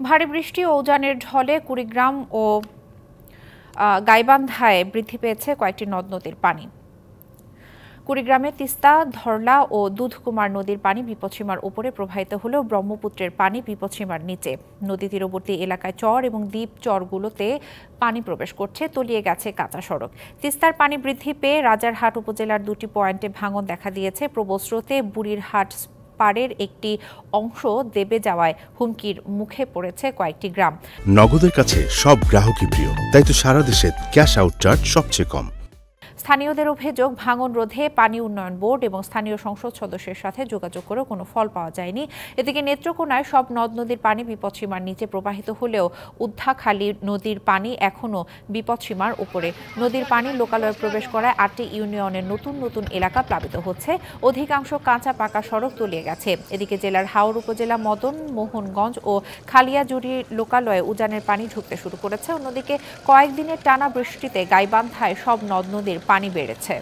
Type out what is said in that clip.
ভারী বৃষ্টি ও উজানের ঢলে কুড়িগ্রাম ও গাইবান্ধায় বৃদ্ধি পেয়েছে কয়েকটি নদ নদীর পানি। কুড়িগ্রামে তিস্তা, ধরলা ও দুধকুমার নদীর পানি বিপদসীমার উপরে প্রবাহিত হলেও ব্রহ্মপুত্রের পানি বিপদসীমার নিচে। নদী তীরবর্তী এলাকায় চর এবং দ্বীপ চরগুলোতে পানি প্রবেশ করছে, তলিয়ে গেছে কাঁচা সড়ক। তিস্তার পানি বৃদ্ধি পেয়ে রাজারহাট উপজেলার 2টি পয়েন্টে ভাঙন দেখা দিয়েছে। প্রবল স্রোতে বুড়িরহাট পাড়ের একটি অংশ দেবে যাওয়ায় হুমকির মুখে পড়েছে কয়েকটি গ্রাম। নগদের কাছে সব গ্রাহকই প্রিয়, তাই তো সারা দেশে ক্যাশ আউট চার্জ সবচেয়ে কম। স্থানীয়দের অভিযোগ, ভাঙন রোধে পানি উন্নয়ন বোর্ড এবং স্থানীয় সংসদ সদস্যের সাথে যোগাযোগ করেও কোনো ফল পাওয়া যায়নি। এদিকে নেত্রকোনায় সব নদ নদীর পানি বিপদসীমার নিচে প্রবাহিত হলেও উদ্ধাখালী নদীর পানি এখনও বিপদসীমার উপরে। নদীর পানি লোকালয়ে প্রবেশ করায় 8টি ইউনিয়নের নতুন নতুন এলাকা প্লাবিত হচ্ছে। অধিকাংশ কাঁচা পাকা সড়ক তলিয়ে গেছে। এদিকে জেলার হাওর উপজেলা মদন মোহনগঞ্জ ও খালিয়াজুড়ি লোকালয়ে উজানের পানি ঢুকতে শুরু করেছে। অন্যদিকে কয়েকদিনের টানা বৃষ্টিতে গাইবান্ধায় সব নদ নদীর পানি বেড়েছে।